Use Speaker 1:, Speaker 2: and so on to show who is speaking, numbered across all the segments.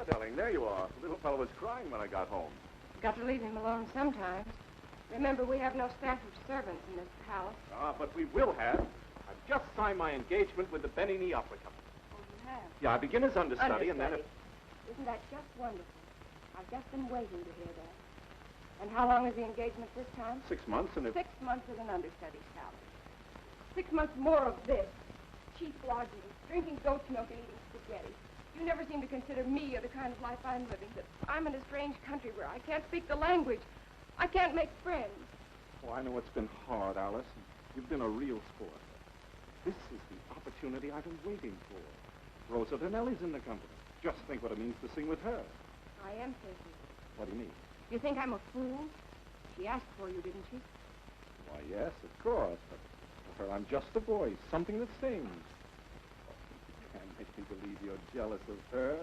Speaker 1: darling, there you are. The little fellow was crying when I got home.
Speaker 2: Got to leave him alone sometimes. Remember, we have no staff of servants in this palace.
Speaker 1: Ah, but we will have. I've just signed my engagement with the Benini Opera Company.
Speaker 2: Oh, you have?
Speaker 1: Yeah, I begin as understudy, and then...
Speaker 2: Isn't that just wonderful? I've just been waiting to hear that. And how long is the engagement this time?
Speaker 1: 6 months, and if...
Speaker 2: 6 months with an understudy's salary. 6 months more of this. Cheap lodging, drinking goat's milk and eating spaghetti. You never seem to consider me or the kind of life I'm living. That I'm in a strange country where I can't speak the language. I can't make friends.
Speaker 1: Oh, I know it's been hard, Alice. You've been a real sport. This is the opportunity I've been waiting for. Rosa Donnelly's in the company. Just think what it means to sing with her.
Speaker 2: I am thinking.
Speaker 1: What do you mean?
Speaker 2: You think I'm a fool? She asked for you, didn't she?
Speaker 1: Why, yes, of course. But for her, I'm just a voice, something that sings. Oh, you can't make me believe you're jealous of her.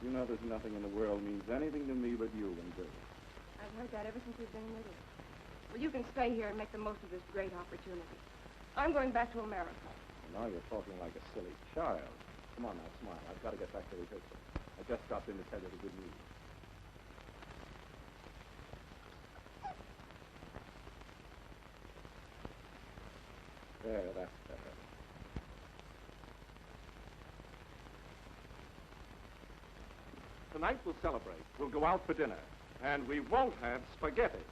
Speaker 1: You know there's nothing in the world means anything to me but you and Bill.
Speaker 2: I've heard that ever since we've been little. Well, you can stay here and make the most of this great opportunity. I'm going back to America.
Speaker 1: Well, now you're talking like a silly child. Come on now, smile. I've got to get back to rehearsal. I just stopped in to tell you the good news. There, that's better. Tonight we'll celebrate. We'll go out for dinner. And we won't have spaghetti.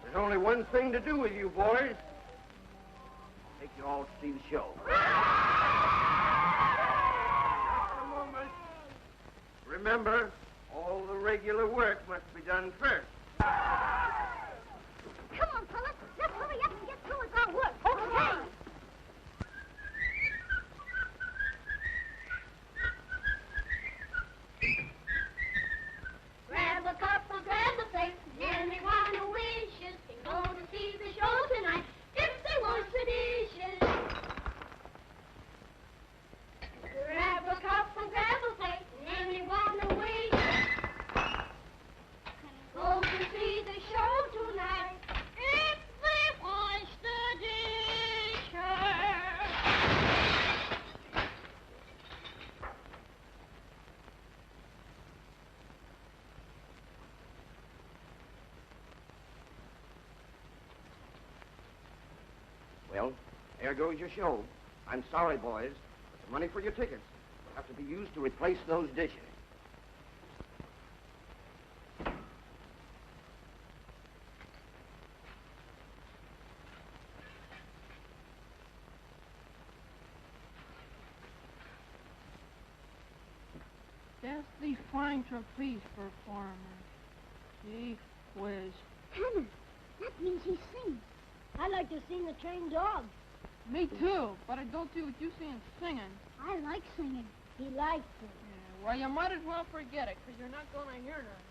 Speaker 3: There's only one thing to do with you boys. Take you all to see the show. Just a moment. Remember, all the regular work must be done first.
Speaker 4: Come on, fellas. Let's hurry up and get through with our work. Okay. Grab a cup or grab a plate. Anyone who wishes can go to see the show tonight if they want tradition. Grab a cup and grab a plate. Anyone who wishes can go to see the show tonight if they want tradition.
Speaker 3: Well, There goes your show. I'm sorry, boys, but the money for your tickets will have to be used to replace those dishes.
Speaker 5: That's the fine trapeze performer. Gee whiz.
Speaker 4: Hannah, that means he sings. I like to sing the trained dog.
Speaker 5: Me too, but I don't see what you see in singing.
Speaker 4: I like singing. He likes it.
Speaker 5: Yeah, well, you might as well forget it, because you're not going to hear none.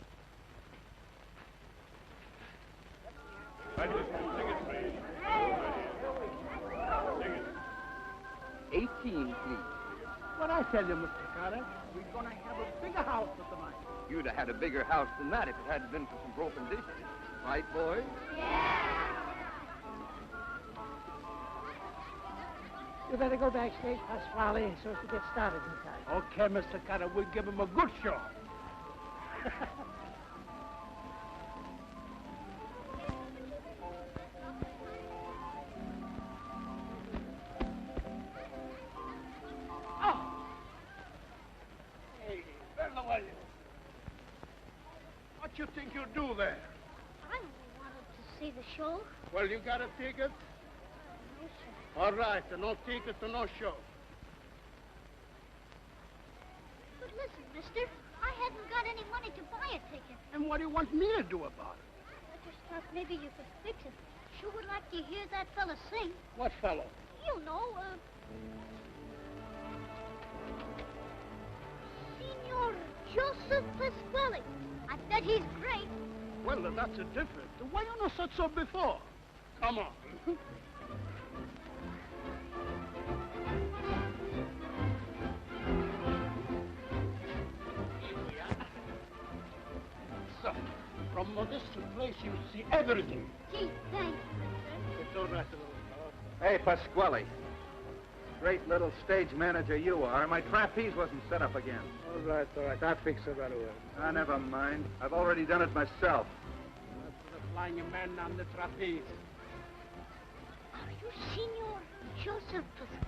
Speaker 3: 18, please.
Speaker 6: What I tell you, Mr. Carter, we're going to have a bigger house for tonight.
Speaker 3: You'd have had a bigger house than that if it hadn't been for some broken dishes. Right, boys?
Speaker 6: You better go backstage, Pasquale, so as to get started in time. Okay, Mr. Carter, we'll give him a good show. Oh! Hey, fellow, what you think you'll do there?
Speaker 4: I only wanted to see the show.
Speaker 6: Well, you got a ticket?
Speaker 4: No, sir.
Speaker 6: All right, so no ticket to no show.
Speaker 4: But listen, mister, I hadn't got any money to buy a ticket.
Speaker 6: And what do you want me to do about it?
Speaker 4: I just thought maybe you could fix it. Sure would like to hear that fella sing.
Speaker 6: What fellow?
Speaker 4: You know, Signor Joseph Pasquale. I bet he's great.
Speaker 6: Well, that's a difference. Why you not said so before? Come on. So, from a distant place, you see everything.
Speaker 4: Gee, thanks, mister.
Speaker 6: It's all right, little fellow.
Speaker 1: Hey, Pasquale. Great little stage manager you are. My trapeze wasn't set up again.
Speaker 6: All right. I'll fix it right away.
Speaker 1: Never mind. I've already done it myself.
Speaker 6: That's the flying man on the trapeze.
Speaker 4: Are you Signor Joseph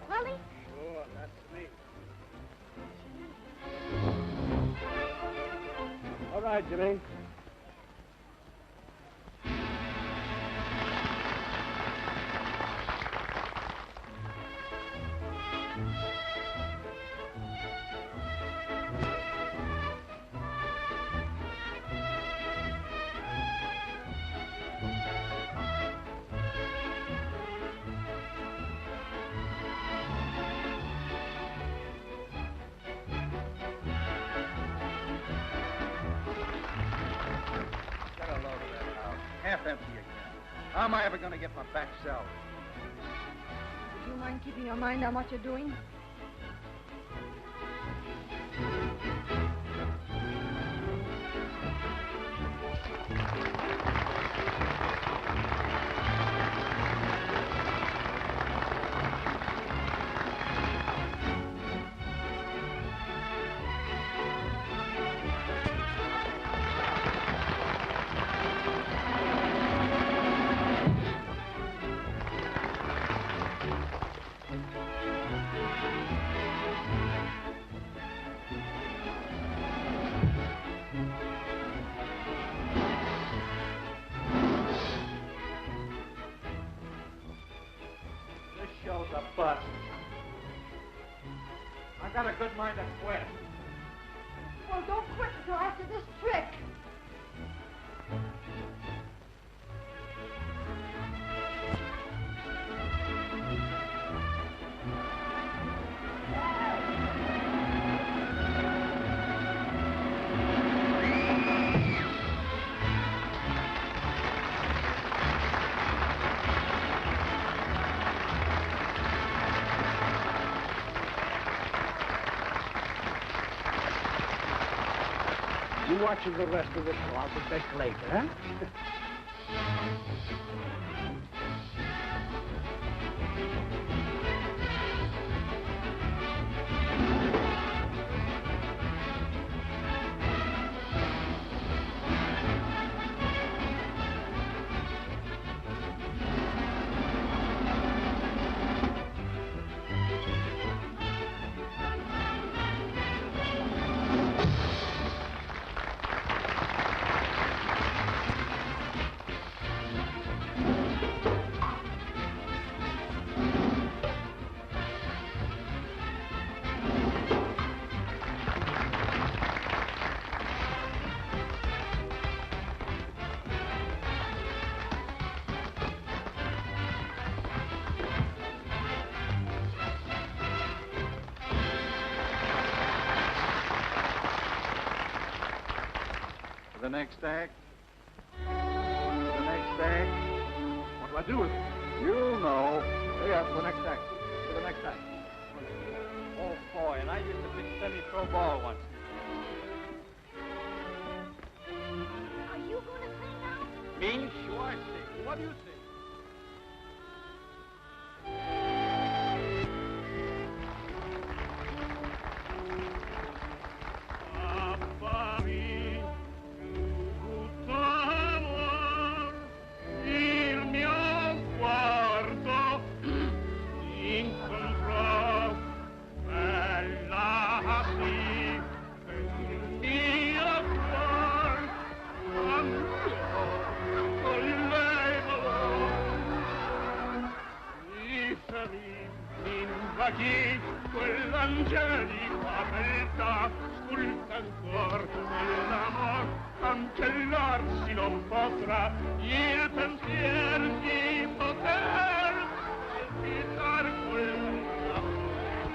Speaker 4: Pasquale?
Speaker 6: Sure, that's me. All right, Jimmy.
Speaker 1: Get a load of that house. Half empty again. How am I ever going to get my back salary?
Speaker 2: Would you mind keeping your mind on what you're doing?
Speaker 1: This show's a bust. I got a good mind to quit.
Speaker 2: Well, don't quit until after this trick.
Speaker 6: You watching the rest of the show. I'll be back later, huh?
Speaker 1: next act? The next act? What do I do with it? You'll know. Yeah, the next act. The next act.
Speaker 7: Oh, boy, and I used to pitch semi-pro ball once.
Speaker 4: Are you going to sing now?
Speaker 7: Me? Sure, I sing. What do you sing?
Speaker 8: Quell'angelica beltà sculta ancor nell'amor, cancellarsi non potrà il pensier di poter palpitar quella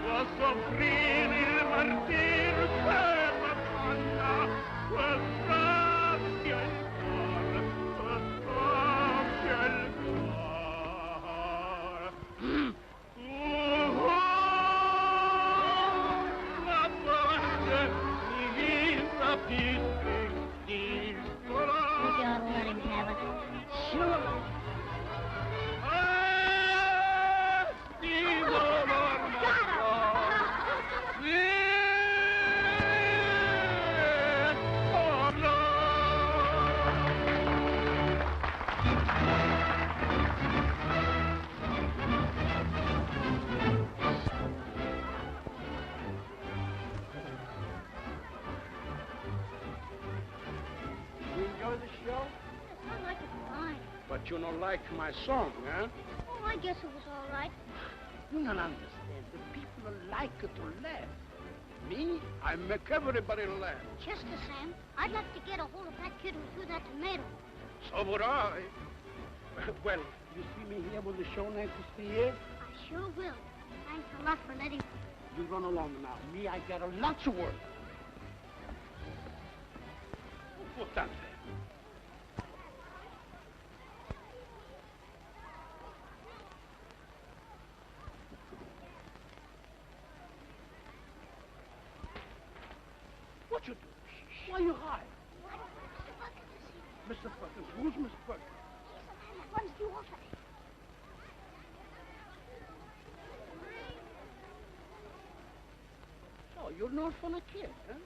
Speaker 8: può soffrire il martir che t'affanna questa sia il cor, questa sia il cor.
Speaker 4: You ought to let him have it. Sure.
Speaker 6: You enjoy the show?
Speaker 4: Yes, I like it fine.
Speaker 6: But you don't like my song, huh?
Speaker 4: Oh, I guess it was all right.
Speaker 6: You don't understand. The people like it to laugh. Me, I make everybody laugh.
Speaker 4: Just the same, I'd like to get a hold of that kid who threw that tomato.
Speaker 6: So would I. Well, you see me here with the show next year?
Speaker 4: I sure will. Thanks a lot for letting me.
Speaker 6: You run along now. Me, I got a lot of work. Who put that there? What you do? Why you hide?
Speaker 4: Why don't Mr. Bucket to see me?
Speaker 6: Mr. Perkins, who's Mr. Perkins?
Speaker 4: He's the man that runs the orphan.
Speaker 6: So, you're not from a kid, huh?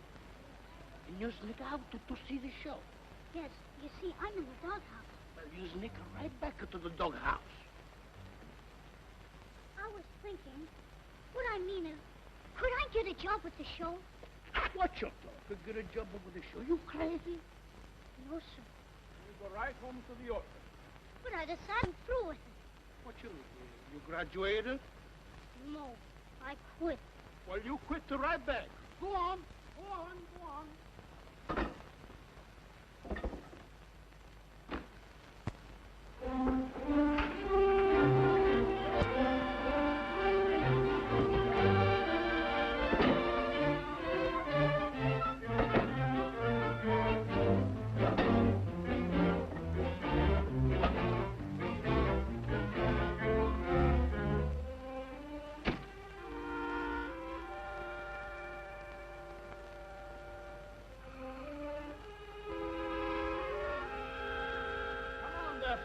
Speaker 6: And you sneak out to see the show.
Speaker 4: Yes, you see, I'm in the doghouse.
Speaker 6: Well, you sneak right back to the doghouse.
Speaker 4: I was thinking, what I mean is, could I get a job with the show?
Speaker 6: What you talk? To get a job over the show? You crazy?
Speaker 4: No, sir.
Speaker 6: You go right home to the orphan.
Speaker 4: But I decided through with it.
Speaker 6: What you graduated?
Speaker 4: No, I quit.
Speaker 6: Well, you quit to right back. Go on. Go on. Go on.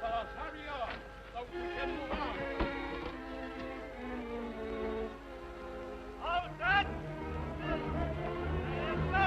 Speaker 6: Fellas, hurry up, so we can move on. All set? And go!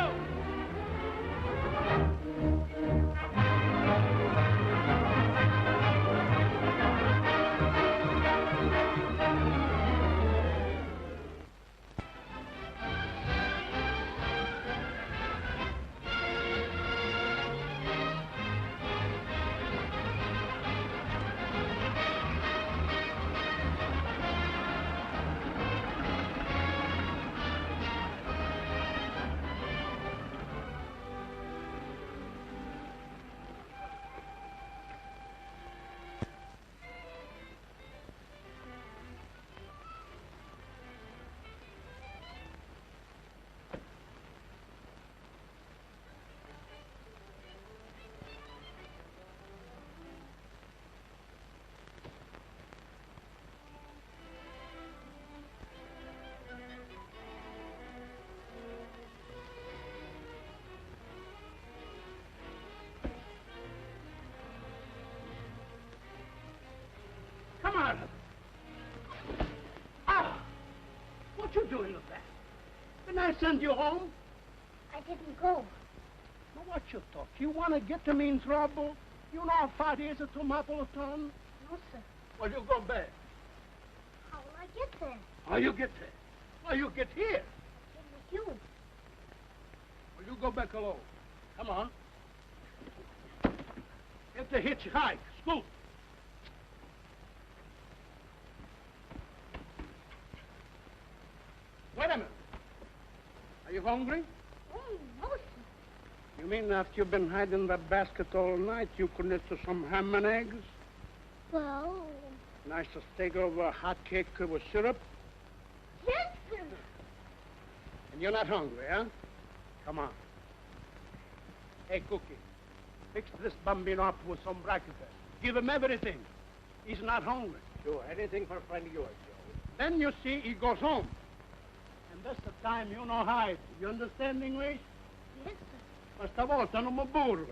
Speaker 6: I send you home?
Speaker 4: I didn't go.
Speaker 6: Now, what you talk? You want to get me in trouble? You know how far it is to Mapleton?
Speaker 4: No, sir.
Speaker 6: Well, you go back.
Speaker 4: How will I get there?
Speaker 6: How you get there? How you get here?
Speaker 4: In with you.
Speaker 6: Well, you go back alone. Come on. Get the hitchhike. Scoot. Wait a minute. Are you hungry?
Speaker 4: Oh, no, sir.
Speaker 6: You mean after you've been hiding in that basket all night, you could knit to some ham and eggs?
Speaker 4: Well,
Speaker 6: Nice steak over a hot cake with syrup?
Speaker 4: yes, sir.
Speaker 6: And you're not hungry, huh? Come on. Hey, Cookie, fix this bambino up with some breakfast. Give him everything. He's not hungry.
Speaker 3: Sure, anything for a friend of yours, Joe.
Speaker 6: Then you see he goes home. And that's the time you know hide. You understand English?
Speaker 4: Yes, sir.
Speaker 6: Questa volta non mi burlo.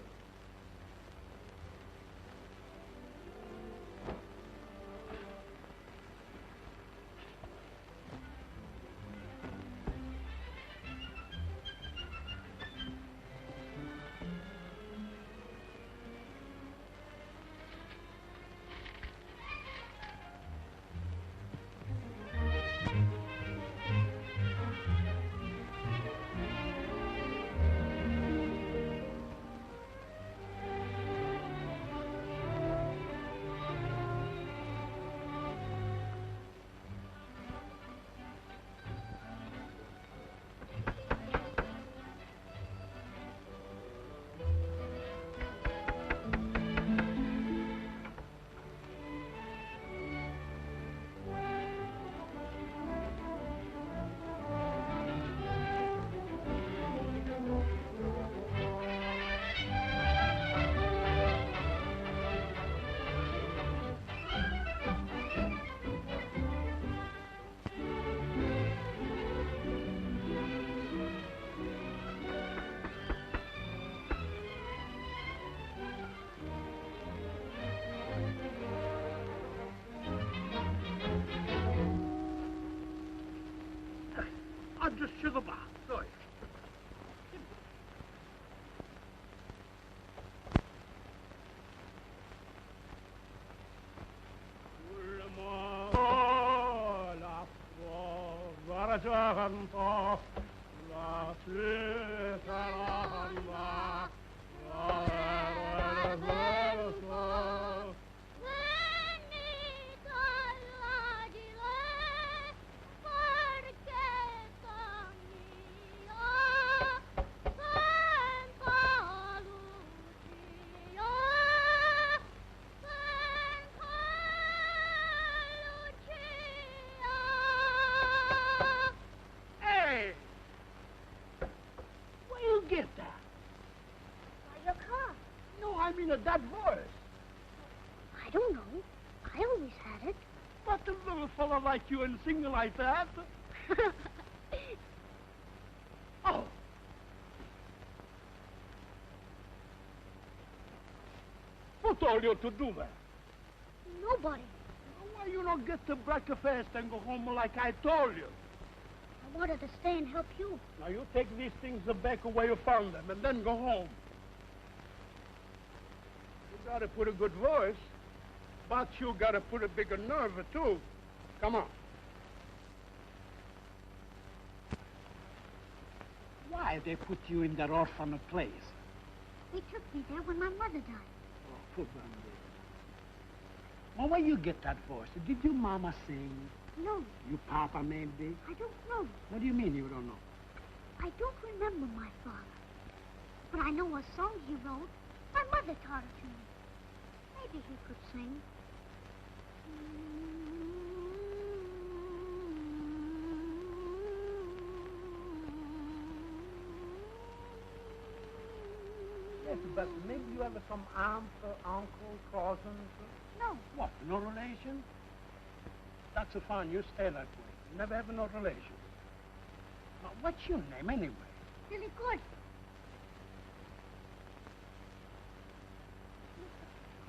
Speaker 6: Just sugar bar. Sorry. Get that?
Speaker 4: By your car.
Speaker 6: No, I mean that voice.
Speaker 4: I don't know. I always had it.
Speaker 6: But a little fella like you and singing like that? Oh. Who told you to do that?
Speaker 4: Nobody.
Speaker 6: Why you don't get to breakfast and go home like I told you?
Speaker 4: I wanted to stay and help you.
Speaker 6: Now you take these things back where you found them and then go home. You gotta put a good voice, but you gotta put a bigger nerve too. Come on. Why they put you in that orphan place?
Speaker 4: They took me there when my mother died.
Speaker 6: Oh, poor baby. Well, where you get that voice? Did your mama sing?
Speaker 4: No,
Speaker 6: You papa maybe?
Speaker 4: I don't know.
Speaker 6: What do you mean you don't know?
Speaker 4: I don't remember my father. But I know a song he wrote. My mother taught it to me. Maybe he could sing.
Speaker 6: Yes, but maybe you have some aunt, uncle, cousins.
Speaker 4: No,
Speaker 6: What, no relation? That's fine, you stay that way. You never have no relation. Now, what's your name anyway?
Speaker 4: Billy Good.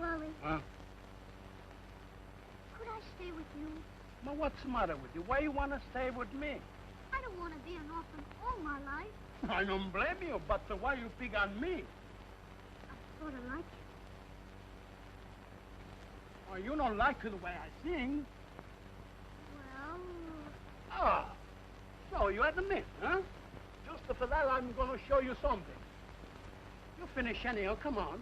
Speaker 4: Wally,
Speaker 6: Huh?
Speaker 4: could I stay with you?
Speaker 6: Now, what's the matter with you? Why you want to stay with me?
Speaker 4: I don't want to be an orphan all my life.
Speaker 6: I don't blame you, but why you pick on me?
Speaker 4: I sort of like it.
Speaker 6: Oh, you don't like the way I sing.
Speaker 4: Well,
Speaker 6: Ah, so you admit, huh? Just for that, I'm going to show you something. You finish anyhow, come on.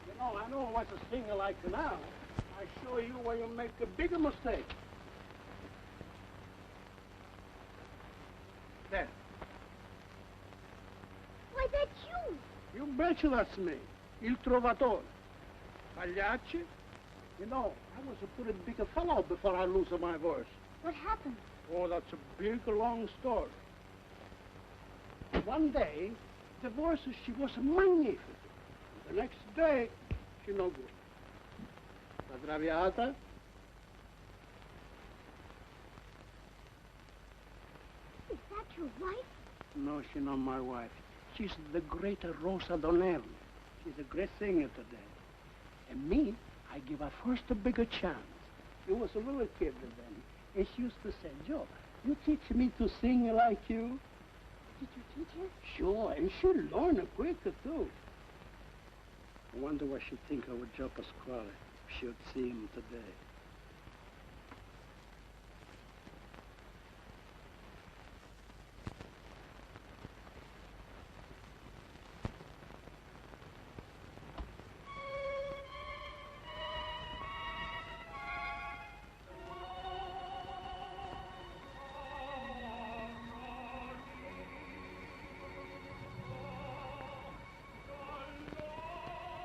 Speaker 6: You know, I know what a singer like now. I show you where you make a bigger mistake. There.
Speaker 4: why, that's you.
Speaker 6: You betcha that's me. Il Trovatore. Pagliacci. You know, I was a pretty big fellow before I lose my voice.
Speaker 4: What happened?
Speaker 6: Oh, that's a big, long story. One day, the voice, she was magnificent. The next day, she no good. La traviata?
Speaker 4: Is that your wife?
Speaker 6: No, she's not my wife. She's the great Rosa Donnelly. She's a great singer today. And me, I give her first a bigger chance. She was a little kid then, and she used to say, Joe, you teach me to sing like you?
Speaker 4: Did you teach her?
Speaker 6: Sure, and she learned it quicker, too. I wonder what she'd think of Joe Pasquale if she'd see him today.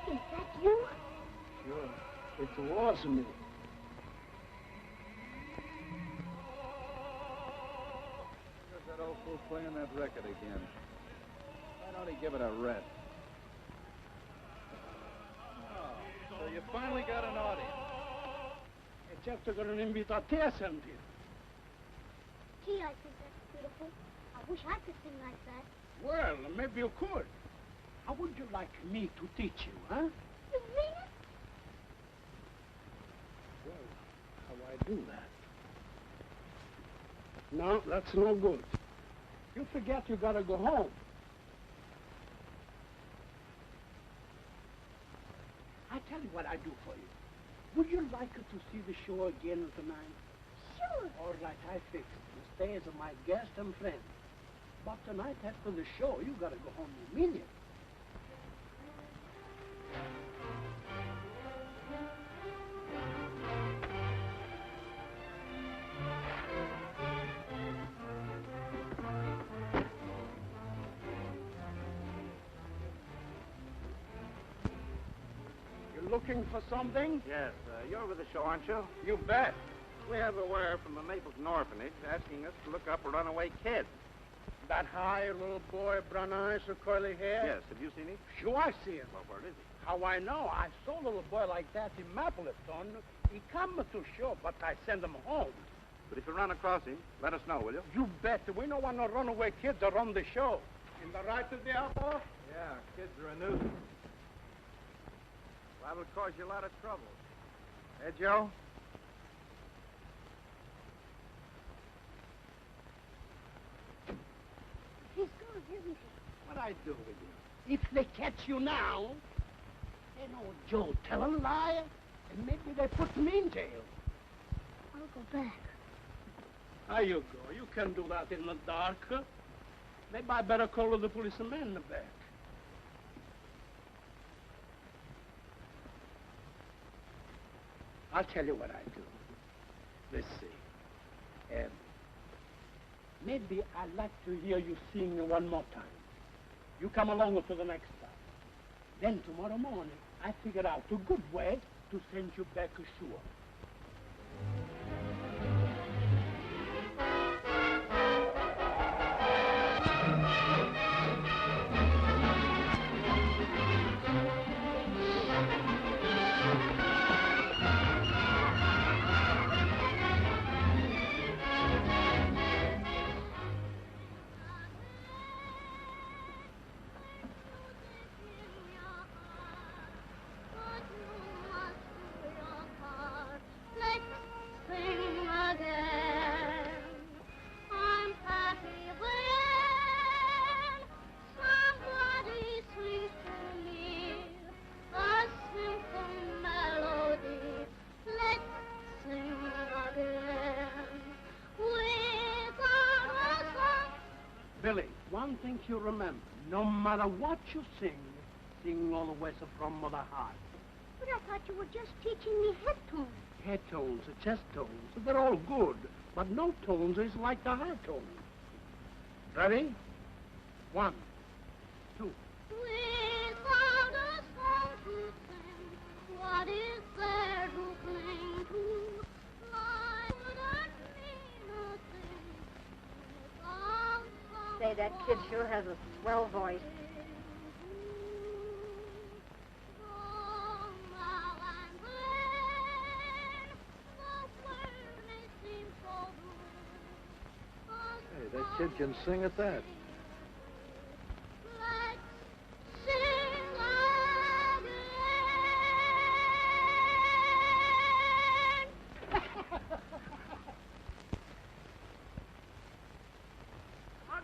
Speaker 4: Is that you?
Speaker 6: Sure, it was me.
Speaker 1: There's that old fool playing that record again. Why don't he give it a rest? Oh, so you finally got an audience.
Speaker 6: E certo che non invito a te a sentire.
Speaker 4: Gee, I think that's beautiful. I wish I could sing like that.
Speaker 6: Well, maybe you could. How would you like me to teach you, huh?
Speaker 4: You mean it?
Speaker 6: Well, how I do that? No, that's no good. You forget you gotta go home. I tell you what I do for you. Would you like to see the show again tonight?
Speaker 4: Sure.
Speaker 6: All right, I fixed. You stay as my guest and friend. But tonight after the show, you gotta go home immediately. You looking for something?
Speaker 3: Yes, you're with the show, aren't you?
Speaker 6: You bet.
Speaker 3: We have a wire from the Mapleton orphanage asking us to look up a runaway kid.
Speaker 6: That high little boy, brown eyes, or curly hair?
Speaker 3: Yes, have you seen him?
Speaker 6: Sure, I see him.
Speaker 3: Well, where is he?
Speaker 6: How I know? I saw a little boy like that in Mapleton. He come to show, but I send him home.
Speaker 3: But if you run across him, let us know, will you?
Speaker 6: You bet. We don't want no runaway kids to run the show. In the right of the apple?
Speaker 1: Yeah, kids are a nuisance. Liable to cause you a lot of trouble.
Speaker 3: Hey, Joe?
Speaker 4: He's gone, isn't he?
Speaker 6: What I do with you? If they catch you now, they know Joe tell a lie, and maybe they put me in jail.
Speaker 4: I'll go back.
Speaker 6: There you go. You can do that in the dark. Maybe I better call the policeman in the back. I'll tell you what I do. Let's see. Maybe I'd like to hear you sing one more time. You come along to the next time. Then tomorrow morning, I figure out a good way to send you back ashore. one thing you remember. No matter what you sing always from the heart.
Speaker 4: But I thought you were just teaching me head tones.
Speaker 6: Head tones, chest tones, they're all good. But no tones is like the heart tones. Ready? 1, 2.
Speaker 4: Without a song to sing, what is there to cling to? Life wouldn't mean a thing without song.
Speaker 2: Say, that kid sure has a swell voice.
Speaker 7: Hey, that kid can sing at that.
Speaker 4: Let's sing again.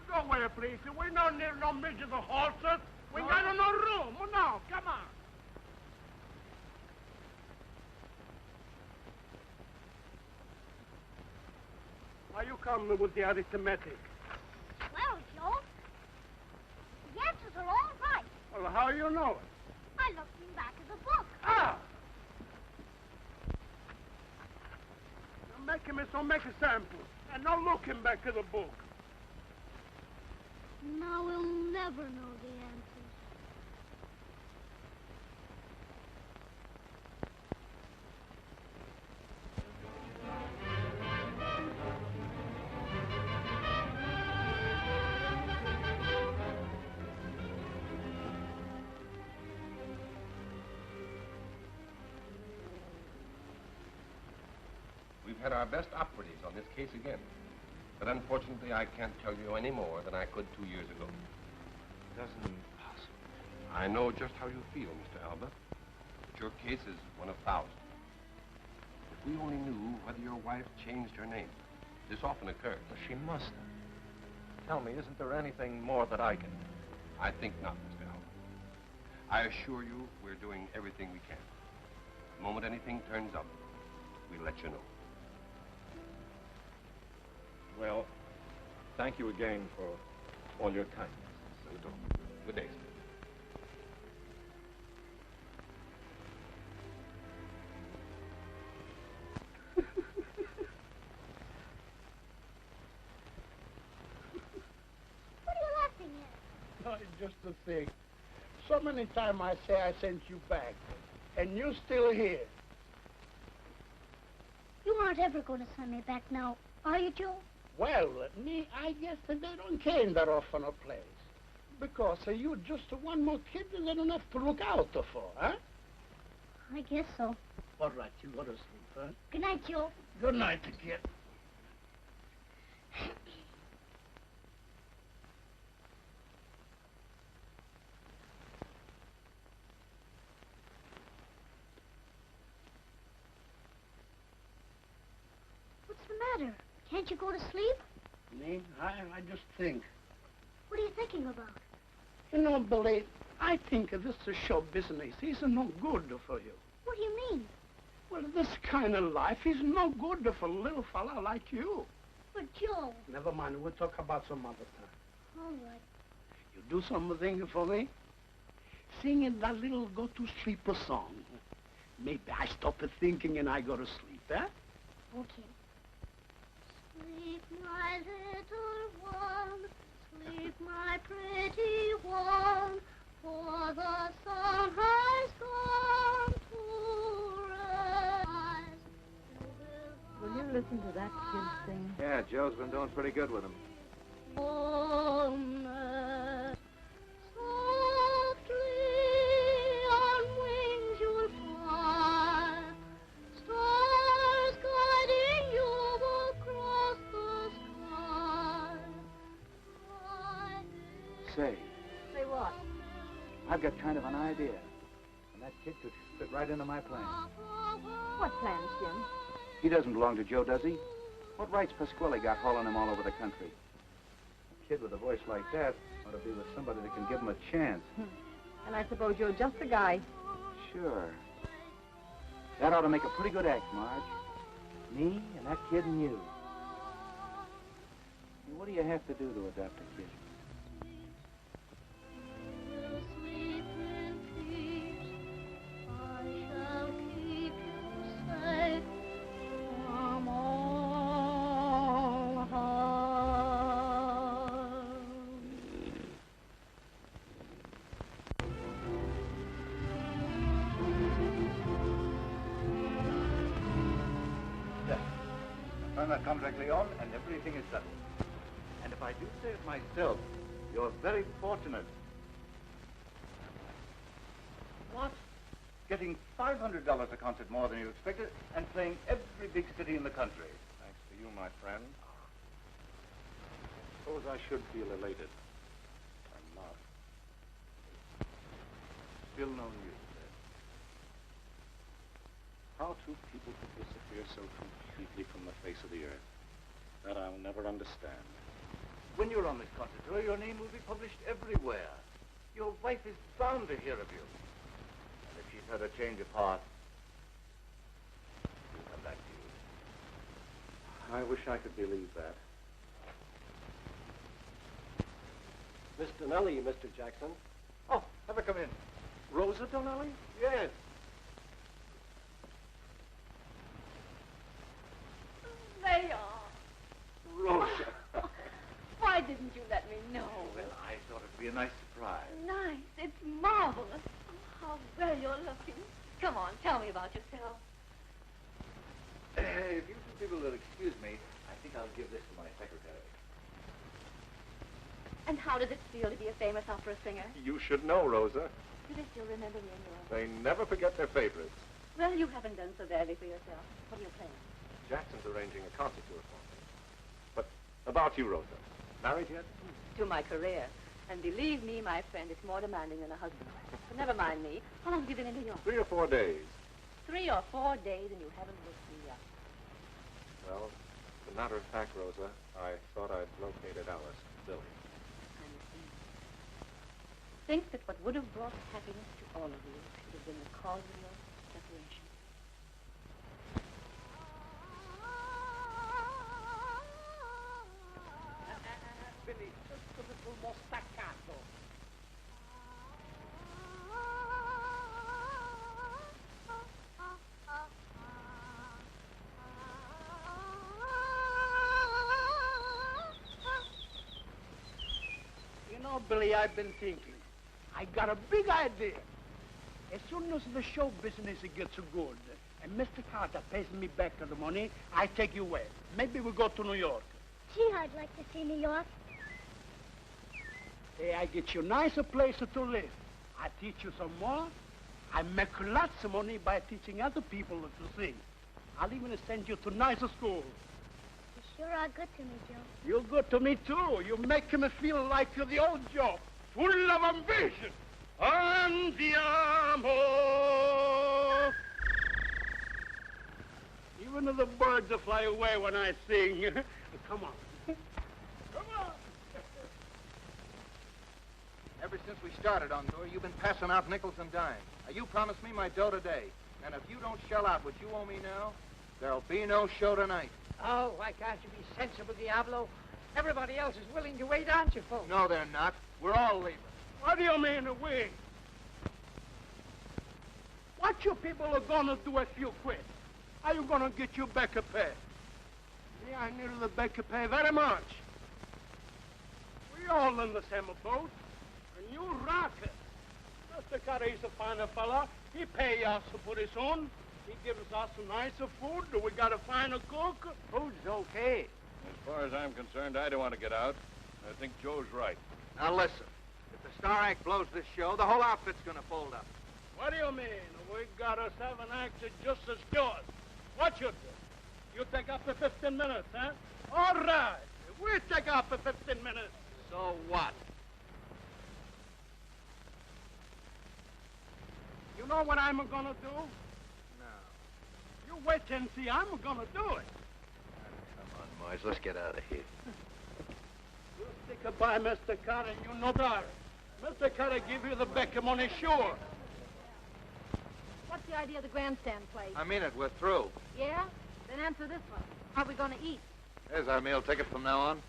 Speaker 6: Go away, please. We're not near no midget or horses. We got no room. No, come on. Why you come with the arithmetic?
Speaker 4: Well, Joe, the answers are all right.
Speaker 6: Well, how you know it?
Speaker 4: I looked in back of the book.
Speaker 6: Ah! Now make a sample. And no looking back of the book.
Speaker 4: Now we'll never know the answers.
Speaker 9: We've had our best operatives on this case again. But unfortunately, I can't tell you any more than I could 2 years ago.
Speaker 7: Doesn't possible.
Speaker 9: I know just how you feel, Mr. Alba. But your case is one of thousands. If we only knew whether your wife changed her name. This often occurs.
Speaker 7: Well, she must have. Tell me, isn't there anything more that I can do?
Speaker 9: I think not, Mr. Alba. I assure you we're doing everything we can. The moment anything turns up, we'll let you know.
Speaker 7: Well, thank you again for all your kindness.
Speaker 9: Good day, sir.
Speaker 4: What are you laughing at?
Speaker 6: No, it's just a thing. So many times I say I sent you back, and you're still here.
Speaker 4: You aren't ever going to send me back now, are you, Joe?
Speaker 6: Well, me, I guess that they don't care in that orphan place. Because you're just one more kid that they don't have to look out for, huh?
Speaker 4: I guess so.
Speaker 6: All right, you go to sleep, huh?
Speaker 4: Good night, Joe.
Speaker 6: Good night, kid.
Speaker 4: What's the matter? Can't you go to sleep?
Speaker 6: Me, I just think.
Speaker 4: What are you thinking about?
Speaker 6: You know, Billy, I think this show business isn't no good for you.
Speaker 4: What do you mean?
Speaker 6: Well, this kind of life is no good for a little fella like you.
Speaker 4: But, Joe.
Speaker 6: Never mind, we'll talk about some other time.
Speaker 4: All right.
Speaker 6: You do something for me? Sing that little go-to-sleep song. Maybe I stop thinking and I go to sleep, eh?
Speaker 4: Okay. Sleep, my little one. Sleep, my pretty one. For the sun has gone to rise.
Speaker 2: Will you listen to that kid sing?
Speaker 7: Yeah, Joe's been doing pretty good with him.
Speaker 4: Softly on wings you'll fly, stars guiding you across the sky.
Speaker 10: Say,
Speaker 2: Say what?
Speaker 10: I've got kind of an idea. And that kid could fit right into my plan.
Speaker 2: What plans, Jim?
Speaker 10: He doesn't belong to Joe, does he? What rights Pasquale got hauling him all over the country? A kid with a voice like that ought to be with somebody that can give him a chance.
Speaker 2: And I suppose you're just the guy.
Speaker 10: Sure. That ought to make a pretty good act, Marge. Me and that kid and you. And what do you have to do to adopt a kid?
Speaker 11: that contract, Leon, and everything is settled. And if I do say it myself, you're very fortunate. What? Getting $500 a concert more than you expected, and playing every big city in the country.
Speaker 7: Thanks to you, my friend. Suppose I should feel elated. I'm not.
Speaker 11: Still no news, sir.
Speaker 1: How two people could disappear so completely from the face of the earth, that I'll never understand.
Speaker 11: When you're on this concert tour, your name will be published everywhere. Your wife is bound to hear of you. And if she's had a change of heart, she'll come back to you.
Speaker 1: I wish I could believe that.
Speaker 3: Miss Donnelly, Mr. Jackson.
Speaker 11: Oh, have her come in.
Speaker 1: Rosa Donnelly?
Speaker 11: Yes.
Speaker 2: They are.
Speaker 1: Rosa.
Speaker 2: Why didn't you let me know?
Speaker 11: Well, I thought it'd be a nice surprise.
Speaker 12: Nice. It's marvelous. Oh, how well you're looking. Come on, tell me about yourself.
Speaker 11: If you two people will excuse me, I think I'll give this to my secretary.
Speaker 12: And how does it feel to be a famous opera singer?
Speaker 7: You should know, Rosa.
Speaker 12: Do they still remember me in your...
Speaker 7: They never forget their favorites.
Speaker 12: Well, you haven't done so badly for yourself. What are you playing?
Speaker 7: Jackson's arranging a concert tour for me. But about you, Rosa. Married yet?
Speaker 12: To my career. And believe me, my friend, it's more demanding than a husband. But never mind me. How long have you been in New York?
Speaker 7: 3 or 4 days.
Speaker 12: 3 or 4 days, and you haven't looked me up.
Speaker 7: Well, as a matter of fact, Rosa, I thought I'd located Alice, Billy.
Speaker 12: Think that what would have brought happiness to all of you should have been the cause of your separation.
Speaker 6: Billy, just a little more staccato. You know, Billy, I've been thinking. I got a big idea. As soon as the show business gets good, and Mr. Carter pays me back the money, I take you away. Maybe we go to New York.
Speaker 4: Gee, I'd like to see New York.
Speaker 6: Hey, I get you nicer place to live. I teach you some more. I make lots of money by teaching other people to sing. I'll even send you to nicer schools.
Speaker 4: You sure are good to me, Joe.
Speaker 6: You're good to me, too. You make me feel like you're the old Joe, full of ambition. Andiamo! Even the birds fly away when I sing. Come on. Come on.
Speaker 10: Ever since we started on tour, you've been passing out nickels and dimes. Now, you promised me my dough today. And if you don't shell out what you owe me now, there'll be no show tonight.
Speaker 13: Oh, why can't you be sensible, Diablo? Everybody else is willing to wait, aren't you, folks?
Speaker 10: No, they're not. We're all leaving.
Speaker 6: What do you mean, we? What you people are gonna do if you quit? How you gonna get your back pay? Me, I need the back pay very much. We all in the same boat. And you rock it. Mr. Carter is a fine fella. He pay us pretty soon. He gives us nicer food. We got a finer cook.
Speaker 3: Food's okay.
Speaker 7: As far as I'm concerned, I don't want to get out. I think Joe's right.
Speaker 10: Now, listen. If the star act blows this show, the whole outfit's gonna fold up.
Speaker 6: What do you mean? We got us have an act just as good. What you do? You take up for 15 minutes, huh? All right. We take up for 15 minutes.
Speaker 10: So what?
Speaker 6: You know what I'm gonna do?
Speaker 10: No.
Speaker 6: You wait and see. I'm gonna do it.
Speaker 10: Come on, Moise. Let's get out of here.
Speaker 6: You stick by Mr. Carter, you know that. Mr. Carter give you the back money, sure.
Speaker 12: What's the idea of the grandstand place?
Speaker 10: I mean it. We're through.
Speaker 12: Yeah? Then answer this one. How are we going to eat?
Speaker 10: There's our meal ticket from now on.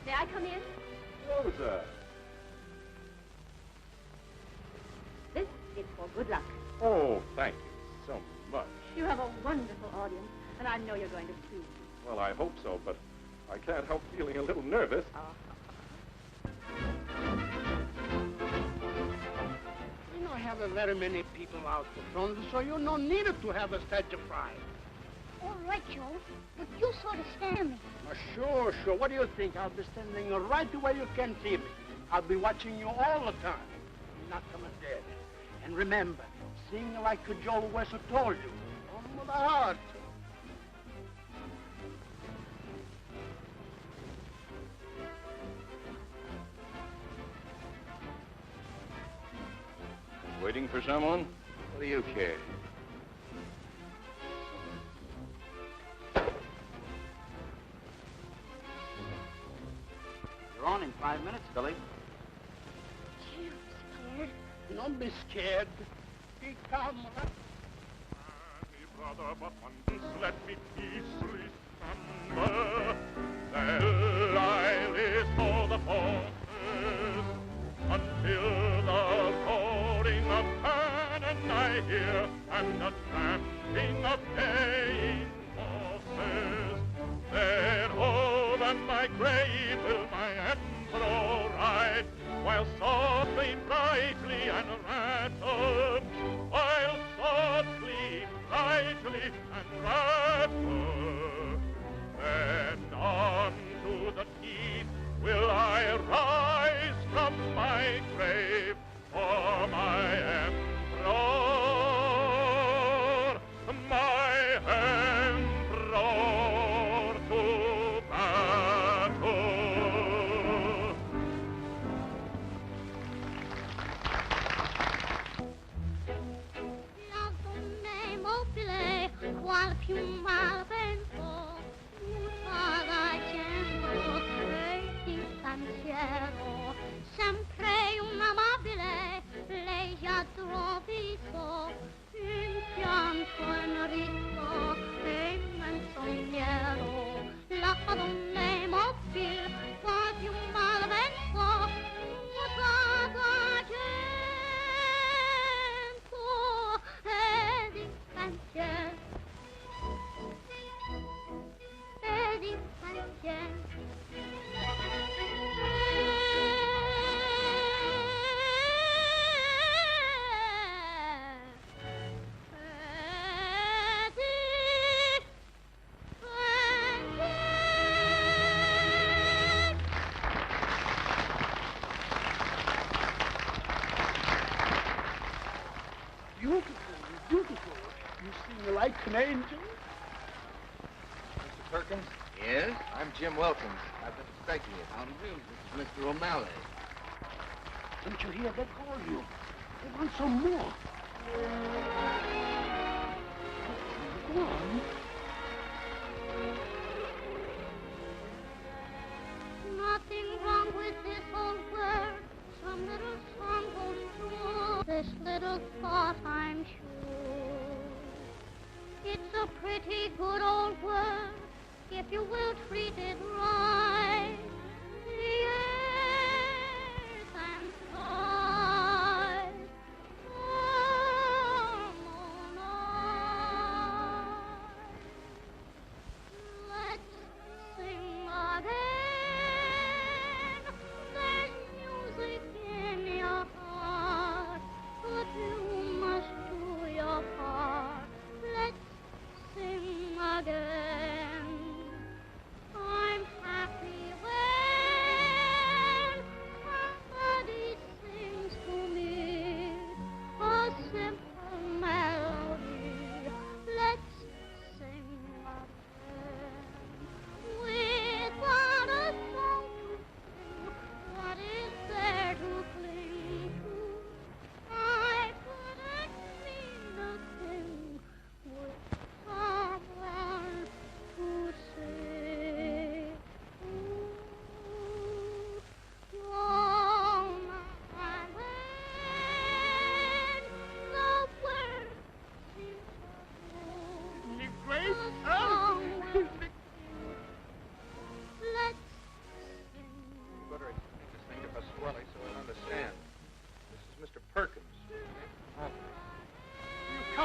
Speaker 12: May I come in?
Speaker 1: Rosa.
Speaker 12: This is for good luck.
Speaker 1: Oh, thank you so much.
Speaker 12: You have a wonderful audience, and I know you're going to please.
Speaker 1: Well, I hope so, but I can't help feeling a little nervous.
Speaker 6: We don't have very many people out the front, so you no need to have a stage of fright.
Speaker 4: All right, Joe, but you sort of stand me.
Speaker 6: Sure. What do you think? I'll be standing right where you can see me. I'll be watching you all the time. I'm not coming dead. And remember, sing like Joe Wessel told you. On with the heart.
Speaker 1: Waiting for someone?
Speaker 11: What do you care?
Speaker 6: You're on in 5 minutes, Billy.
Speaker 4: Gee, I'm scared.
Speaker 6: Don't be scared. Be calm.
Speaker 8: Brother, but once let me peacefully slumber. Then I list all the forces until the roaring of cannon I hear and the tramping of baying horses. Then over my grave will my emperor ride, while softly, brightly, and rattle, while softly, brightly, and rattle. Then on to the teeth will I rise from my grave for my emperor, to battle.
Speaker 4: L'avonne mobile, qual più mal vento, usava cento, di pensiero, sempre un'amabile, lei già troviso, in pianto in ritmo, e menzognero. L'avonne mobile, qual più mal vento, usava cento, e di pensiero, e di pensiero.
Speaker 6: Beautiful. You sing like an angel.
Speaker 11: Mr. Perkins? Yes? I'm Jim Wilkins. I've been expecting you. How do you do? This is Mr. O'Malley.
Speaker 6: Didn't you hear? They called you. They want some more. Go on.
Speaker 4: Nothing wrong with this old world. Some little song goes through this little thought, I'm sure. It's a pretty good old world if you will treat it right. Yes, and sighs. Let's sing again. There's music in your heart, but you must do your part. Let's sing again. I'm happy when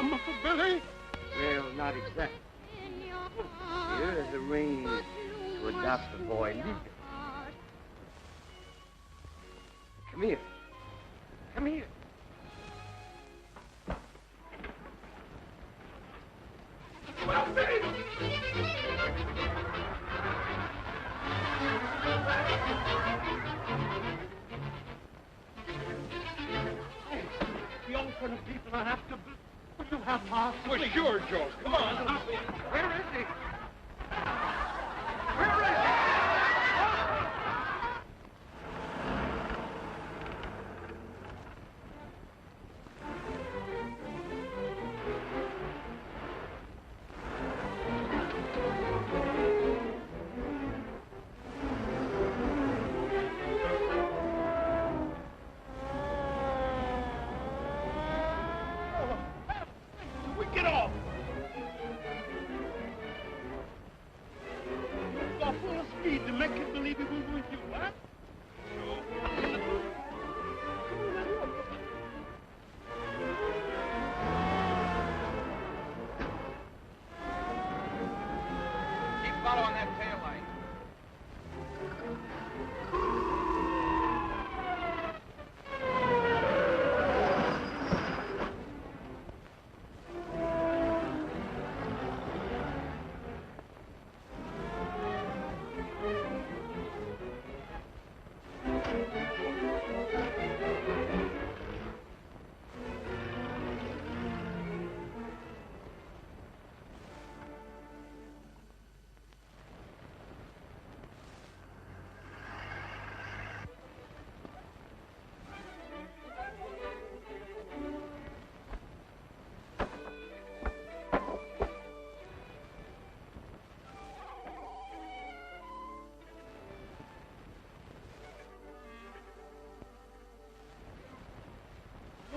Speaker 6: mama for Billy?
Speaker 3: Well, not exactly. Here is arranged to adopt the boy legally. Come here. Come here.
Speaker 6: The orphan people I have to... But you have heart.
Speaker 9: Well, sure, Joe. Come on.
Speaker 3: Where is he?
Speaker 6: We get off. Go full speed to make him believe he was with you, huh?
Speaker 10: Keep following that tail light.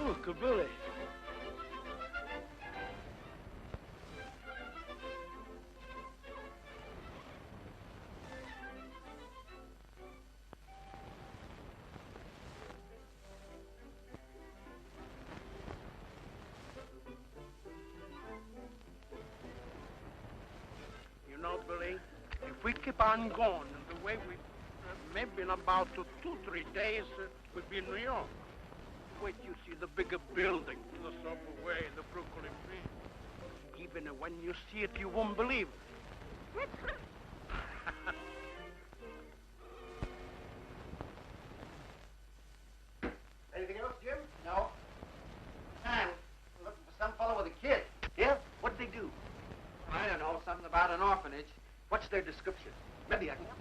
Speaker 6: Look, Billy. You know, Billy, if we keep on going the way we... maybe in about 2-3 days, we'll be in New York. Wait till you see the bigger building, the subway, the Brooklyn Bridge. Even when you see it, you won't believe it.
Speaker 3: Anything else, Jim? No. I'm looking for some fellow with a kid. Yeah? What'd they do? I don't know. Something about an orphanage. What's their description? Maybe I can help.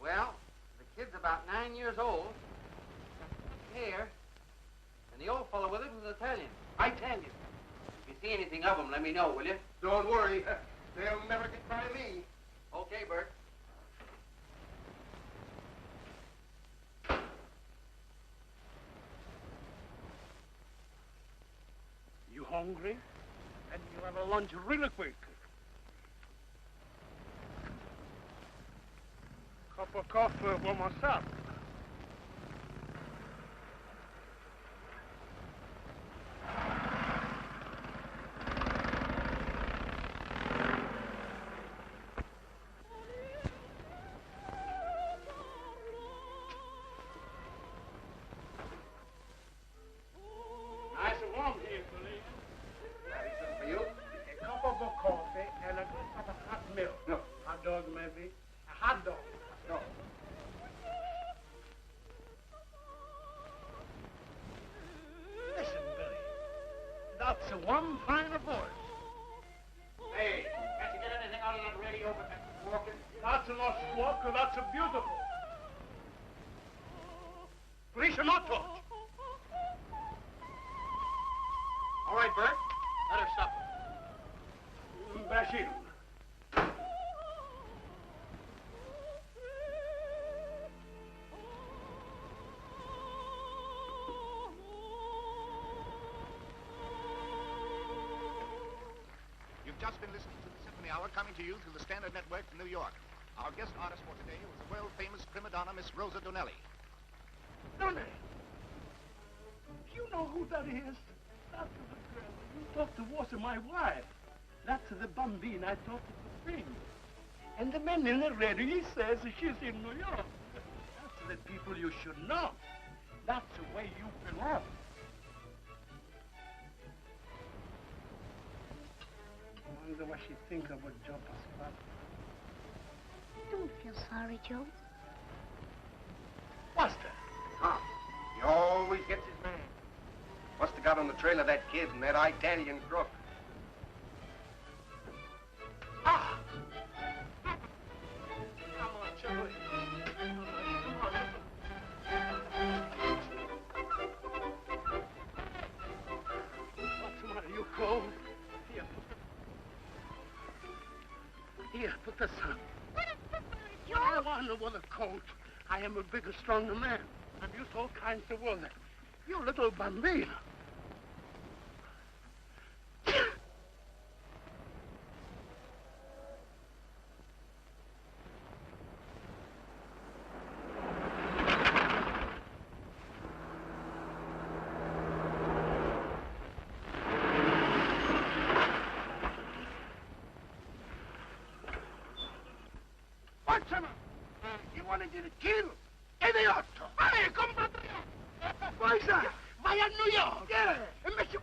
Speaker 3: Well, the kid's about 9 years old. Hair. And the old fellow with it was Italian. Italian. If you see anything of them, let me know, will you? Don't worry. They'll never get by me. Okay, Bert.
Speaker 6: You hungry? And you have a lunch really quick. Cup of coffee for myself. Nice and warm here, Billy.
Speaker 3: Having something for you?
Speaker 6: A cup of coffee and a good cup of hot milk.
Speaker 3: No.
Speaker 6: Hot dog, maybe. A hot dog.
Speaker 3: No.
Speaker 6: Listen, Billy. That's one fine voice.
Speaker 3: Hey, can't you get anything out of that radio but that walking?
Speaker 6: That's not squawk, that's a beautiful. Please not touch.
Speaker 3: All right, Bert. Let her stop.
Speaker 6: Bashir.
Speaker 10: You've just been listening to the Symphony Hour coming to you through the Standard Network from New York. Our guest artist for today was the world-famous prima donna, Miss Rosa Donnelly.
Speaker 6: Donny. You know who that is? That's the girl you thought it was my wife. That's the bambina I thought it would bring. And the man in the red, he says she's in New York. That's the people you should know. That's the way you belong. I wonder what she thinks about Joe Pasquale.
Speaker 4: Don't feel sorry, Joe.
Speaker 6: What's that?
Speaker 9: Tom. He always gets his man. Must have got on the trail of that kid and that Italian crook.
Speaker 6: Ah! Come on, Joey. Come on. What's the matter? You cold? Here, put this on. I don't want no other coat. I am a bigger, stronger man. I'm used to all kinds of weather. You little bambino. What's him? You wanted you to kill? Idiot! Hey, come back! Why, sir? Why in New York? Yeah. And Mr.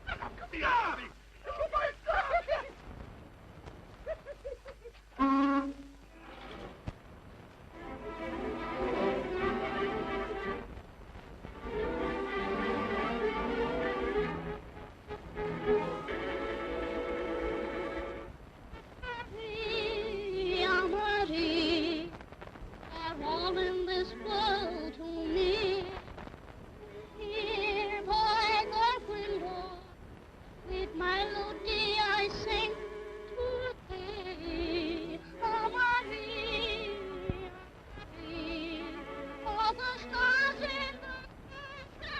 Speaker 6: Come here. Oh, my God!
Speaker 4: Amari, are all in this world to me. Here by the window, with my lute I sing to thee. Amari, all the stars in the sky.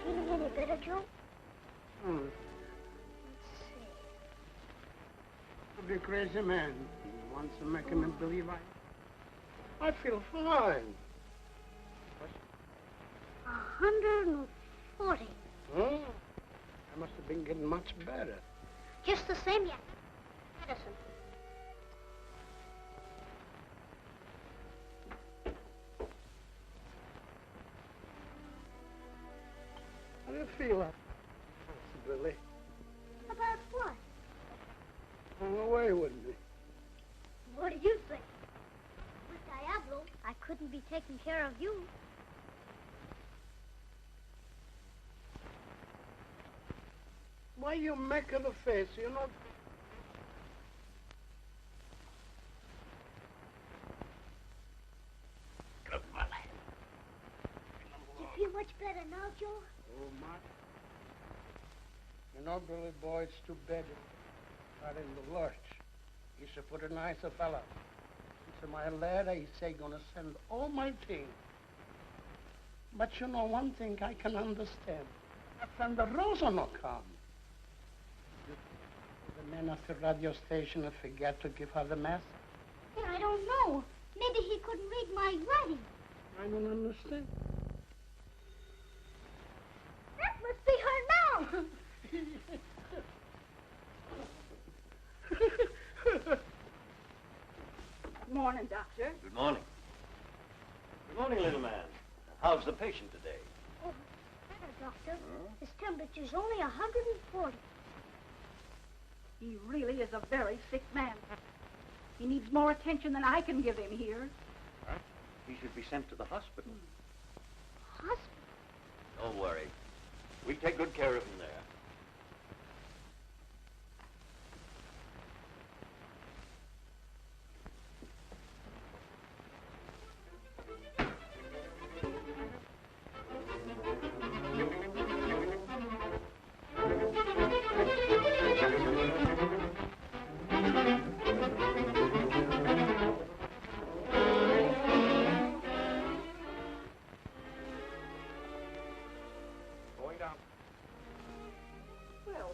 Speaker 4: Feeling any better, Joe?
Speaker 6: Hmm. A big crazy man. He wants to make him believe I feel fine.
Speaker 4: 140.
Speaker 6: Hmm? I must have been getting much better.
Speaker 4: Just the same, yeah. Medicine.
Speaker 6: How do you feel? Billy?
Speaker 4: About what?
Speaker 6: Run away with me.
Speaker 4: What do you think? With Diablo, I couldn't be taking care of you.
Speaker 6: Why you making a face? You know. Come on.
Speaker 4: Do you feel much better now, Joe?
Speaker 6: Oh, my. You know, Billy Boy, it's too bad not in the lurch. He should put a nicer fella. He said, my lad, he say, gonna send all my things. But you know, one thing I can understand. My friend the Rosa no come. The man at the radio station will forget to give her the message.
Speaker 4: Yeah, I don't know. Maybe he couldn't read my writing.
Speaker 6: I don't understand.
Speaker 4: That must be her now.
Speaker 14: Good morning, Doctor.
Speaker 11: Good morning. Good morning, little man. How's the patient today?
Speaker 4: Oh, better, Doctor. His temperature's only 140.
Speaker 14: He really is a very sick man. He needs more attention than I can give him here.
Speaker 11: Huh? He should be sent to the hospital.
Speaker 4: Hospital?
Speaker 11: Don't worry. We take good care of him there.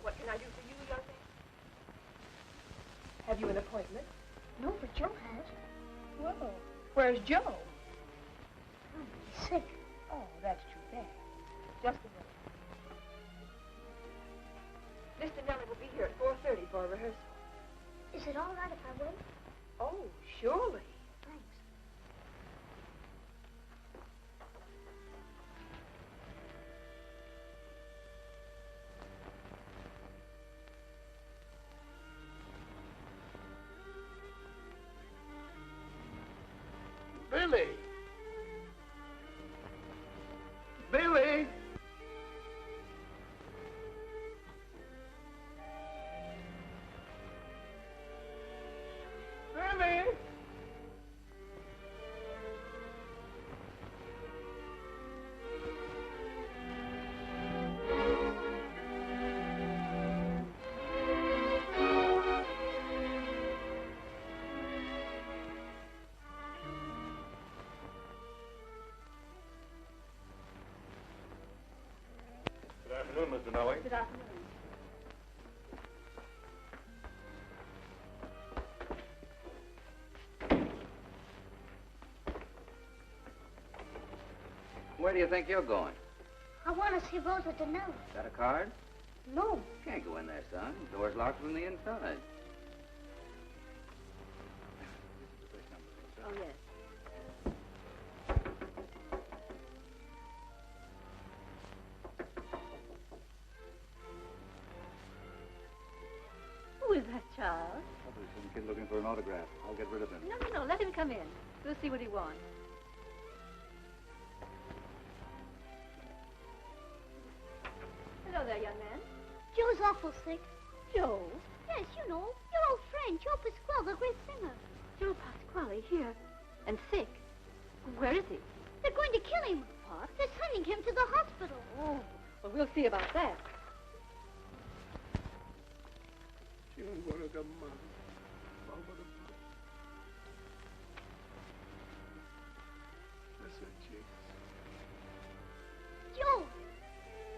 Speaker 2: What can I do for you, young man? Have you an appointment?
Speaker 4: No, but Joe has.
Speaker 2: Well, where's Joe?
Speaker 4: He's sick.
Speaker 2: Oh, that's too bad. Just a minute. Mr. Nellie will be here at 4:30 for a rehearsal.
Speaker 4: Is it all right if I wait?
Speaker 2: Oh, surely.
Speaker 4: Thanks.
Speaker 6: Billy! Billy! Billy!
Speaker 7: Good afternoon, Mr. Nellie.
Speaker 12: Good afternoon.
Speaker 3: Where do you think you're going?
Speaker 4: I want to see Rosa Danelli.
Speaker 3: Got a card?
Speaker 4: No.
Speaker 3: Can't go in there, son. Door's locked from the inside.
Speaker 12: Oh, yes. Who is that child?
Speaker 3: Probably some kid looking for an autograph. I'll get rid of him.
Speaker 12: No. Let him come in. We'll see what he wants. Hello there, young man.
Speaker 4: Joe's awful sick.
Speaker 12: Joe?
Speaker 4: Yes, you know, your old friend, Joe Pasquale, the great singer.
Speaker 12: Joe Pasquale here. And sick. Where is he?
Speaker 4: They're going to kill him.
Speaker 12: What?
Speaker 4: They're sending him to the hospital.
Speaker 12: Oh, well, we'll see about that.
Speaker 4: Joe!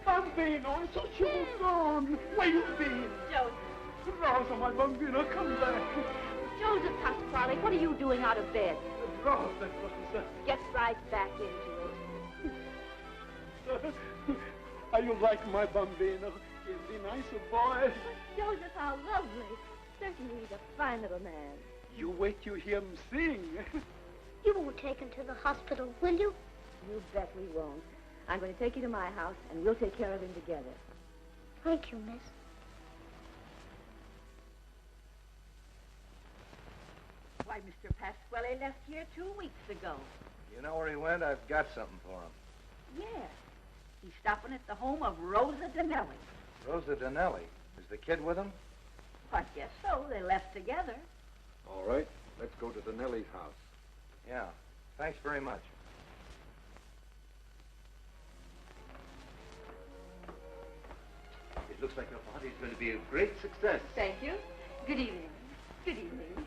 Speaker 6: Bambino, I thought you were gone. Where you been?
Speaker 12: Joseph.
Speaker 6: Rosa, my bambino, come back.
Speaker 12: Joseph Pasquale, what are you doing out of bed?
Speaker 6: Rosa, Rosa.
Speaker 12: Get right back into it.
Speaker 6: How you like my bambino? Is he nice a boy?
Speaker 12: Joseph, how lovely. Certainly he's a fine little man.
Speaker 6: You wait till you hear him sing.
Speaker 4: You won't take him to the hospital, will you?
Speaker 12: You bet we won't. I'm going to take you to my house, and we'll take care of him together.
Speaker 4: Thank you, miss.
Speaker 13: Why, Mr. Pasquale left here 2 weeks ago.
Speaker 10: You know where he went? I've got something for him.
Speaker 13: Yes. He's stopping at the home of Rosa Danelli.
Speaker 10: Rosa Danelli. Is the kid with him?
Speaker 13: I guess so. They left together.
Speaker 7: All right, let's go to Danelli's house.
Speaker 10: Yeah. Thanks very much.
Speaker 3: It looks like your party's going to be a great success.
Speaker 12: Thank you. Good evening. Good evening.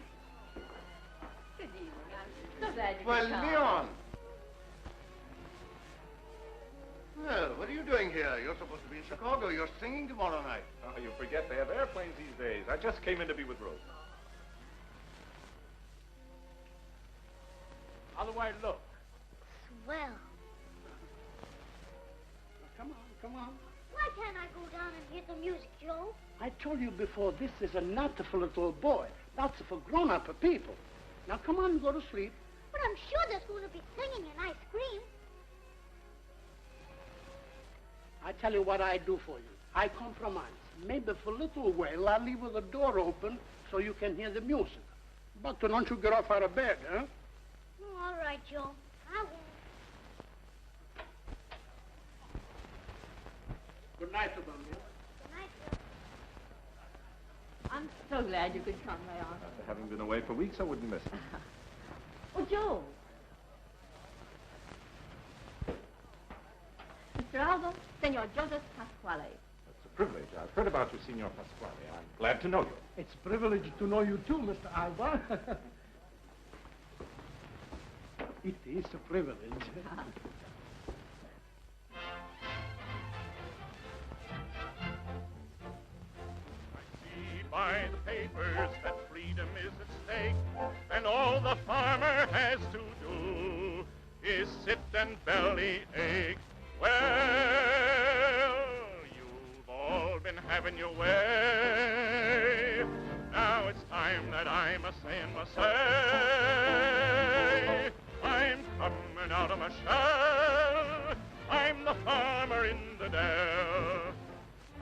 Speaker 12: Good evening. I'm so glad you could come.
Speaker 11: Leon! Well, what are you doing here? You're supposed to be in Chicago. You're singing tomorrow night.
Speaker 7: Oh, you forget they have airplanes these days. I just came in to be with Rose.
Speaker 6: How do I look?
Speaker 4: Swell.
Speaker 6: Come on.
Speaker 4: Why can't I go down and hear the music, Joe?
Speaker 6: I told you before, this is not for little boy. That's for grown-up people. Now, come on, go to sleep.
Speaker 4: But I'm sure there's going to be singing and ice cream.
Speaker 6: I tell you what I do for you. I compromise. Maybe for a little while, I'll leave the door open so you can hear the music. But don't you get off out of bed, huh?
Speaker 4: All right, Joe. I won't.
Speaker 6: Good night, Bambino.
Speaker 4: Good night, Joe.
Speaker 12: I'm so glad you could come, Leon.
Speaker 7: After having been away for weeks, I wouldn't miss it.
Speaker 12: Oh, Joe. Mr. Aldo, Senor Joseph Pasquale.
Speaker 7: It's a privilege. I've heard about you, Signor Pasquale. I'm glad to know you.
Speaker 6: It's a privilege to know you too, Mr. Alba. It is a privilege.
Speaker 8: papers that freedom is at stake, and all the farmer has to do is sit and belly ache. Well, you've all been having your way. Now it's time that I must say and must say, I'm coming out of my shell. I'm the farmer in the dell.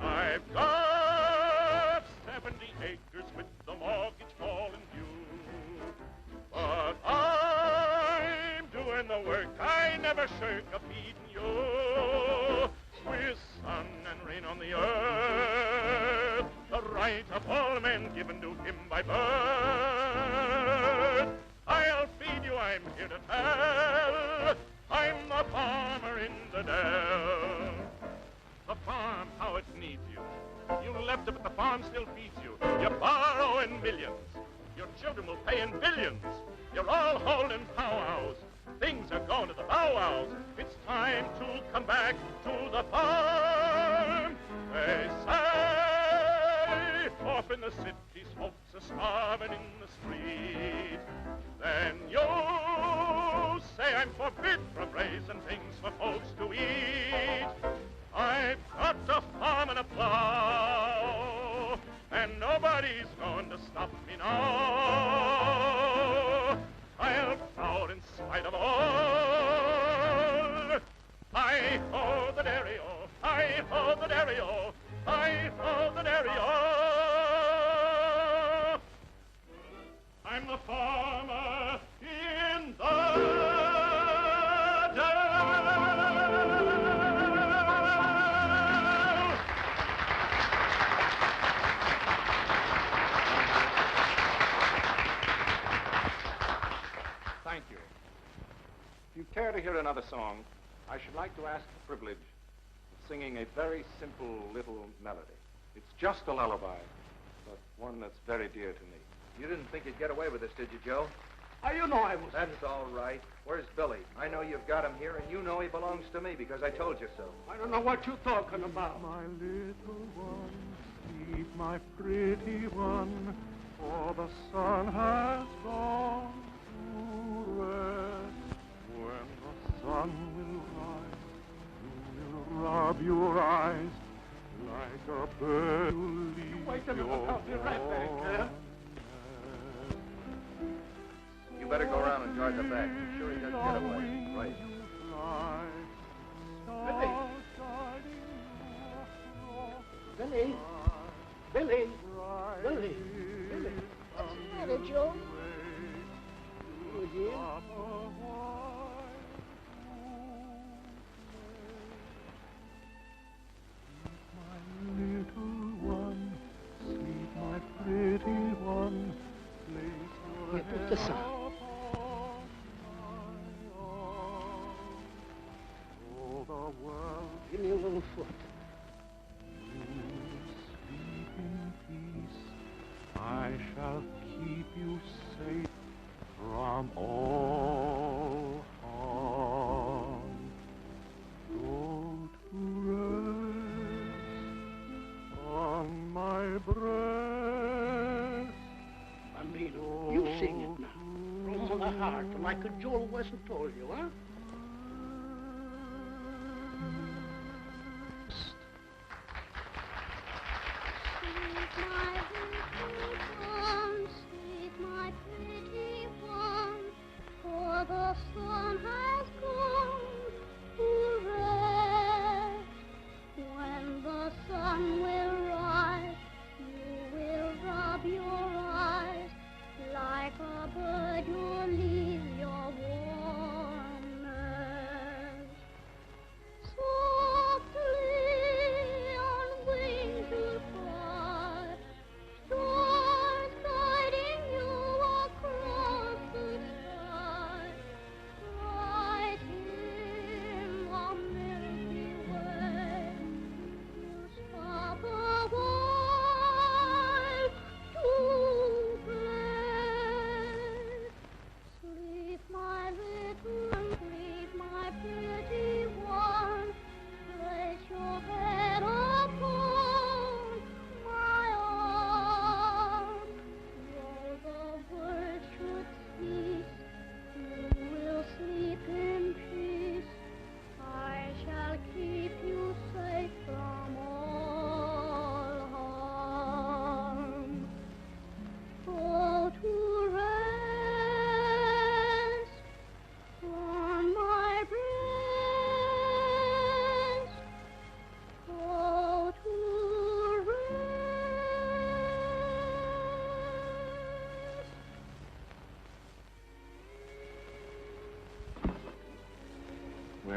Speaker 8: I've got 70 acres with the mortgage falling due. But I'm doing the work. I never shirk a feeding you. With sun and rain on the earth, the right of all men given to him by birth. I'll feed you, I'm here to tell. I'm the farmer in the dell. The farm, how it needs you. You left it, but the farm still feeds you. You borrow in millions. Your children will pay in billions. You're all holding powwows. Things are going to the bow-wows. It's time to come back to the farm. They say, off in the city, folks are starving in the street. Then you say I'm forbid from raising things for folks to eat. I've got a farm and a plow, and nobody's going to stop me now. I'll plow in spite of all. Hi-ho the dairy-o, hi-ho the dairy-o, hi-ho the dairy-o. I'm the farmer in the
Speaker 7: Thank you. If you care to hear another song, I should like to ask the privilege of singing a very simple little melody. It's just a lullaby, but one that's very dear to me.
Speaker 10: You didn't think you'd get away with this, did you, Joe?
Speaker 6: How you know I was?
Speaker 10: That's all right. Where's Billy? I know you've got him here, and you know he belongs to me because I told you so.
Speaker 6: I don't know what you're talking about.
Speaker 8: My little one, sleep, my pretty one, for the sun has gone to rest. When the sun will rise, you will rub your eyes like a bird who leaves
Speaker 6: Wait a minute, I'll be right back, huh?
Speaker 10: You better go around and guard the back. Be sure he doesn't get away. Right.
Speaker 6: Billy. Billy. Billy. Billy. Billy.
Speaker 4: What's the matter, Joe?
Speaker 6: Oh, dear.
Speaker 8: My little one, sleep, my pretty one, place your
Speaker 6: Here, put this on.
Speaker 8: head upon all the world.
Speaker 6: Give me a little foot.
Speaker 8: You sleep in peace. I shall keep you safe from all harm. Go to rest on my breast.
Speaker 6: Bambino, you sing it now. From the heart, like a Joel Wesson told you, huh?
Speaker 4: Sleep, my pretty one, for the sun has gone to rest. When the sun will rise, you will rub your eyes like a bird who leaves your warm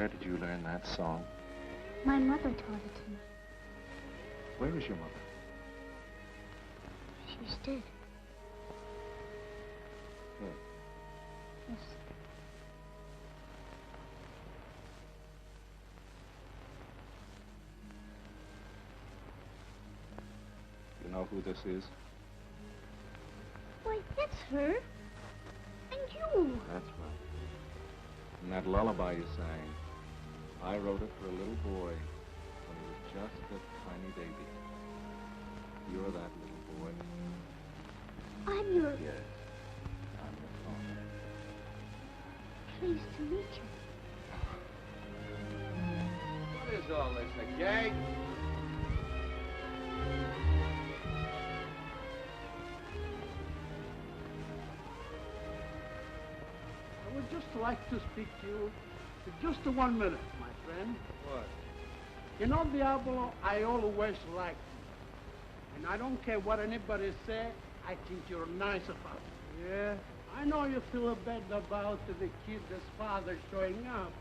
Speaker 7: Where did you learn that song?
Speaker 4: My mother taught it to me.
Speaker 7: Where is your mother?
Speaker 4: She's dead.
Speaker 7: Yes.
Speaker 4: Yes.
Speaker 7: You know who this is?
Speaker 4: Why, that's her. And you.
Speaker 7: That's right. And that lullaby you sang, I wrote it for a little boy when he was just a tiny baby. You're that little boy.
Speaker 4: I'm your...
Speaker 7: Yes. I'm your father.
Speaker 4: Pleased to meet you.
Speaker 6: What is all this, a gag? I would just like to speak to you for just 1 minute, my friend.
Speaker 10: What?
Speaker 6: You know, Diablo, I always liked you. And I don't care what anybody say, I think you're nice about it.
Speaker 10: Yeah?
Speaker 6: I know you feel bad about the kid's father showing up,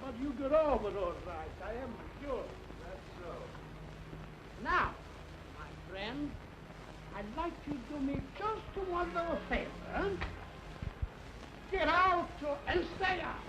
Speaker 6: but you get over it all right, I am sure.
Speaker 10: That's so.
Speaker 6: Now, my friend, I'd like you to do me just one little favor. Get out and stay out.